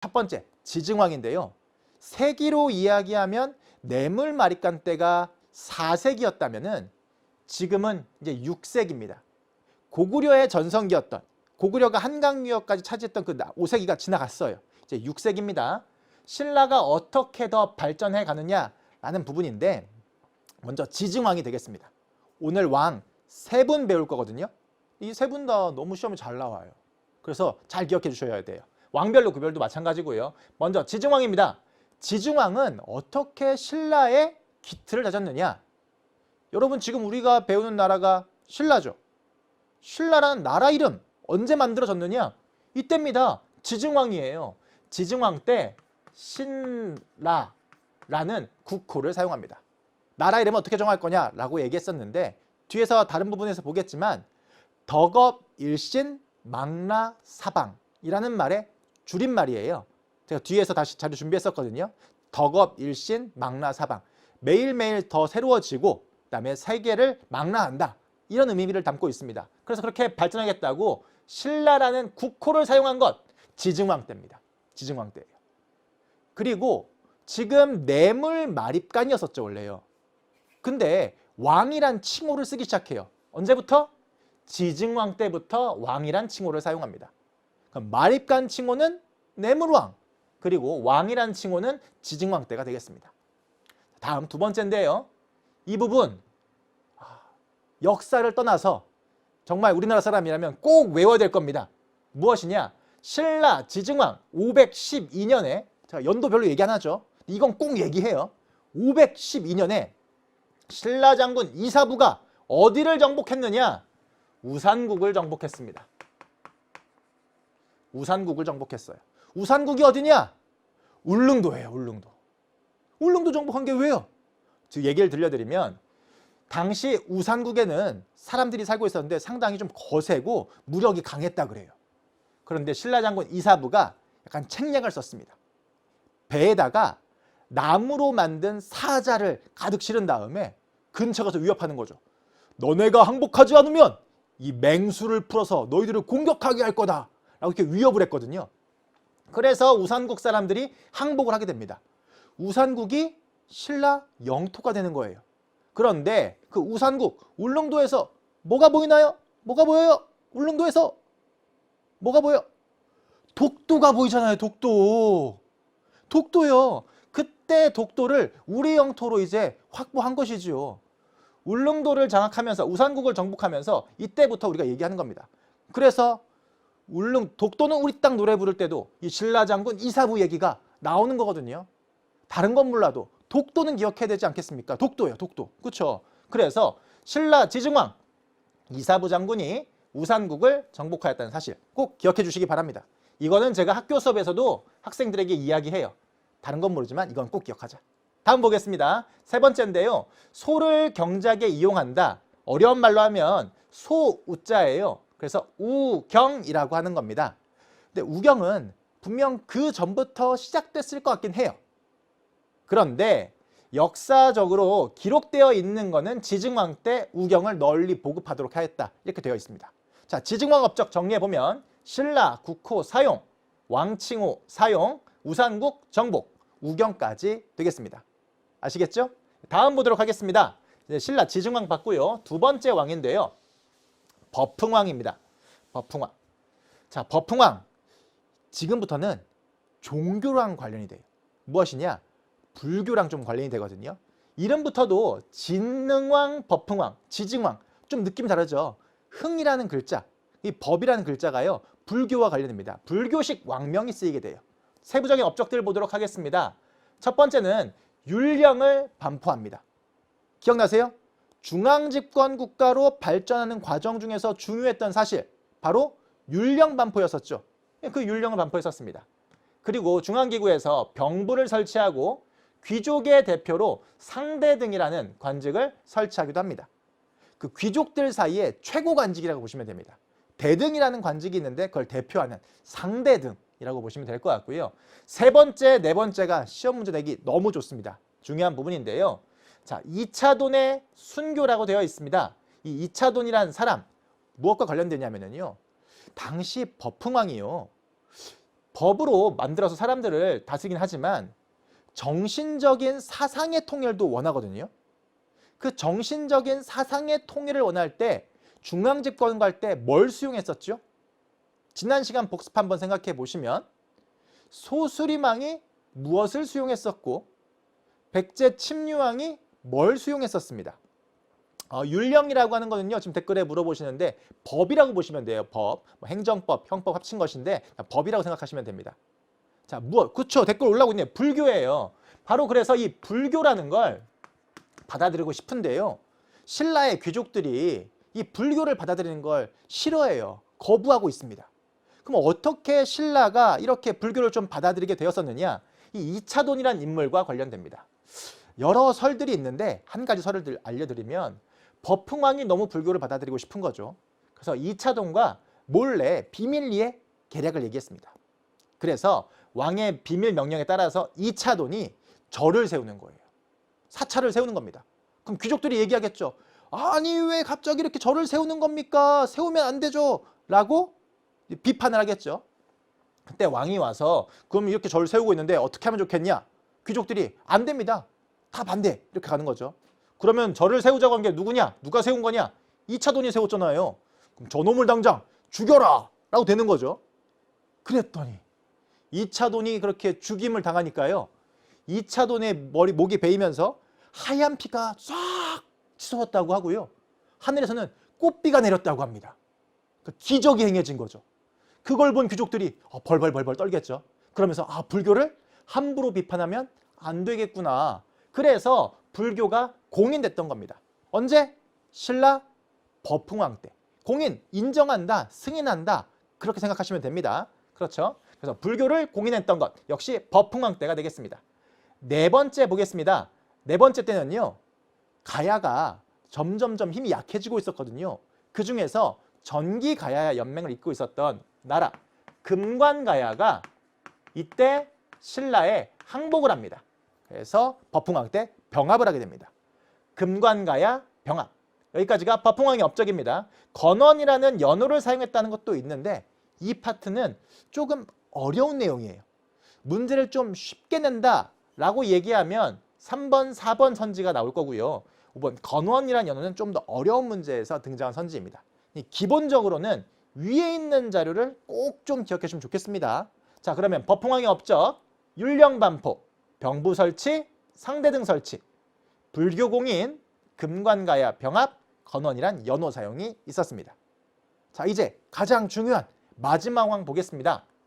첫 번째, 지증왕인데요. 세기로 이야기하면 뇌물 마립간 때가 4세기였다면은 지금은 이제 6세기입니다. 고구려의 전성기였던, 고구려가 한강유역까지 차지했던 그 5세기가 지나갔어요. 이제 6세기입니다. 신라가 어떻게 더 발전해 가느냐라는 부분인데, 먼저 지증왕이 되겠습니다. 오늘 왕 3분 배울 거거든요. 이 3분 다 너무 시험에 잘 나와요. 그래서 잘 기억해 주셔야 돼요. 왕별로 구별도 마찬가지고요. 먼저 지증왕입니다. 지증왕은 어떻게 신라의 기틀을 다졌느냐. 여러분, 지금 우리가 배우는 나라가 신라죠. 신라라는 나라 이름 언제 만들어졌느냐? 이때입니다. 지증왕이에요. 지증왕 때 신라라는 국호를 사용합니다. 나라 이름은 어떻게 정할 거냐라고 얘기했었는데, 뒤에서 다른 부분에서 보겠지만 덕업일신 망라사방이라는 말의 줄임말이에요. 제가 뒤에서 다시 자료 준비했었거든요. 덕업일신 망라사방. 매일매일 더 새로워지고 그다음에 세계를 망라한다. 이런 의미를 담고 있습니다. 그래서 그렇게 발전하겠다고 신라라는 국호를 사용한 것, 지증왕 때입니다. 지증왕 때예요. 그리고 지금 뇌물 마립간이었었죠, 원래요. 근데 왕이란 칭호를 쓰기 시작해요. 언제부터? 지증왕 때부터 왕이란 칭호를 사용합니다. 그럼 마립간 칭호는 뇌물왕, 그리고 왕이란 칭호는 지증왕 때가 되겠습니다. 다음 두 번째인데요. 이 부분 역사를 떠나서 정말 우리나라 사람이라면 꼭 외워야 될 겁니다. 무엇이냐? 신라 지증왕 512년에, 제가 연도별로 얘기 안 하죠. 이건 꼭 얘기해요. 512년에 신라 장군 이사부가 어디를 정복했느냐? 우산국을 정복했습니다. 우산국을 정복했어요. 우산국이 어디냐? 울릉도예요. 울릉도. 울릉도 정복한 게 왜요? 즉 얘기를 들려드리면, 당시 우산국에는 사람들이 살고 있었는데 상당히 좀 거세고 무력이 강했다 그래요. 그런데 신라 장군 이사부가 약간 책략을 썼습니다. 배에다가 나무로 만든 사자를 가득 실은 다음에 근처 가서 위협하는 거죠. 너네가 항복하지 않으면 이 맹수를 풀어서 너희들을 공격하게 할 거다 라고 이렇게 위협을 했거든요. 그래서 우산국 사람들이 항복을 하게 됩니다. 우산국이 신라 영토가 되는 거예요. 그런데 그 우산국, 울릉도에서 뭐가 보이나요? 뭐가 보여요? 울릉도에서 뭐가 보여? 독도가 보이잖아요. 독도. 독도요. 그때 독도를 우리 영토로 이제 확보한 것이죠. 울릉도를 장악하면서, 우산국을 정복하면서 이때부터 우리가 얘기하는 겁니다. 그래서 독도는 우리 땅 노래 부를 때도 이 신라 장군 이사부 얘기가 나오는 거거든요. 다른 건 몰라도 독도는 기억해야 되지 않겠습니까? 독도예요, 독도. 그렇죠? 그래서 신라 지증왕 이사부 장군이 우산국을 정복하였다는 사실 꼭 기억해 주시기 바랍니다. 이거는 제가 학교 수업에서도 학생들에게 이야기해요. 다른 건 모르지만 이건 꼭 기억하자. 다음 보겠습니다. 세 번째인데요. 소를 경작에 이용한다. 어려운 말로 하면 소우자예요. 그래서 우경이라고 하는 겁니다. 근데 우경은 분명 그 전부터 시작됐을 것 같긴 해요. 그런데 역사적으로 기록되어 있는 거는 지증왕 때 우경을 널리 보급하도록 하였다. 이렇게 되어 있습니다. 자, 지증왕 업적 정리해보면 신라 국호 사용, 왕칭호 사용, 우산국 정복, 우경까지 되겠습니다. 아시겠죠? 다음 보도록 하겠습니다. 신라 지증왕 봤고요. 두 번째 왕인데요. 버풍왕입니다. 버풍왕. 자, 버풍왕. 지금부터는 종교랑 관련이 돼요. 무엇이냐? 불교랑 좀 관련이 되거든요. 이름부터도 진능왕, 버풍왕, 지증왕 좀 느낌이 다르죠. 흥이라는 글자, 이 법이라는 글자가요. 불교와 관련됩니다. 불교식 왕명이 쓰이게 돼요. 세부적인 업적들을 보도록 하겠습니다. 첫 번째는 율령을 반포합니다. 기억나세요? 중앙집권 국가로 발전하는 과정 중에서 중요했던 사실, 바로 율령 반포였었죠. 그 율령을 반포했었습니다. 그리고 중앙기구에서 병부를 설치하고 귀족의 대표로 상대등이라는 관직을 설치하기도 합니다. 그 귀족들 사이에 최고 관직이라고 보시면 됩니다. 대등이라는 관직이 있는데 그걸 대표하는 상대등이라고 보시면 될 것 같고요. 세 번째, 네 번째가 시험 문제 내기 너무 좋습니다. 중요한 부분인데요. 자, 이차돈의 순교라고 되어 있습니다. 이 이차돈이라는 사람 무엇과 관련되냐면요. 당시 버풍왕이요. 법으로 만들어서 사람들을 다스리긴 하지만 정신적인 사상의 통일도 원하거든요. 그 정신적인 사상의 통일을 원할 때 중앙집권과 할 때 뭘 수용했었죠? 지난 시간 복습 한번 생각해 보시면 소수리망이 무엇을 수용했었고 백제 침류왕이 뭘 수용했었습니다. 율령이라고 하는 거는요. 지금 댓글에 물어보시는데 법이라고 보시면 돼요. 법. 행정법, 형법 합친 것인데 법이라고 생각하시면 됩니다. 자, 무엇? 그쵸. 댓글 올라오고 있네요. 불교예요. 바로 그래서 이 불교라는 걸 받아들이고 싶은데요. 신라의 귀족들이 이 불교를 받아들이는 걸 싫어해요. 거부하고 있습니다. 그럼 어떻게 신라가 이렇게 불교를 좀 받아들이게 되었었느냐? 이 이차돈이라는 인물과 관련됩니다. 여러 설들이 있는데 한 가지 설을 알려드리면 법흥왕이 너무 불교를 받아들이고 싶은 거죠. 그래서 이차돈과 몰래 비밀리에 계략을 얘기했습니다. 그래서 왕의 비밀 명령에 따라서 이차돈이 절을 세우는 거예요. 사찰을 세우는 겁니다. 그럼 귀족들이 얘기하겠죠. 아니 왜 갑자기 이렇게 절을 세우는 겁니까? 세우면 안 되죠. 라고 비판을 하겠죠. 그때 왕이 와서 그럼 이렇게 절을 세우고 있는데 어떻게 하면 좋겠냐? 귀족들이 안 됩니다. 다 반대. 이렇게 가는 거죠. 그러면 절을 세우자고 한 게 누구냐? 누가 세운 거냐? 이차돈이 세웠잖아요. 그럼 저놈을 당장 죽여라! 라고 되는 거죠. 그랬더니 이차돈이 그렇게 죽임을 당하니까요. 이차돈의 목이 베이면서 하얀 피가 싹 쏟았다고 하고요. 하늘에서는 꽃비가 내렸다고 합니다. 그러니까 기적이 행해진 거죠. 그걸 본 귀족들이 벌벌 떨겠죠. 그러면서 불교를 함부로 비판하면 안 되겠구나. 그래서 불교가 공인됐던 겁니다. 언제? 신라 법흥왕 때. 공인, 인정한다, 승인한다. 그렇게 생각하시면 됩니다. 그렇죠? 그래서 불교를 공인했던 것 역시 법흥왕 때가 되겠습니다. 네 번째 보겠습니다. 네 번째 때는요. 가야가 점점점 힘이 약해지고 있었거든요. 그 중에서 전기가야 연맹을 잇고 있었던 나라 금관가야가 이때 신라에 항복을 합니다. 그래서 법흥왕 때 병합을 하게 됩니다. 금관가야 병합. 여기까지가 법흥왕의 업적입니다. 건원이라는 연호를 사용했다는 것도 있는데 이 파트는 조금 어려운 내용이에요. 문제를 좀 쉽게 낸다라고 얘기하면 3번, 4번 선지가 나올 거고요. 5번 건원이라는 연호는 좀 더 어려운 문제에서 등장한 선지입니다. 기본적으로는 위에 있는 자료를 꼭 좀 기억해 주시면 좋겠습니다. 자, 그러면 법흥왕의 업적, 율령반포, 병부 설치, 상대등 설치, 불교공인, 금관가야 병합, 건원이란 연호 사용이 있었습니다. 자, 이제 가장 중요한 마지막 왕 보겠습니다.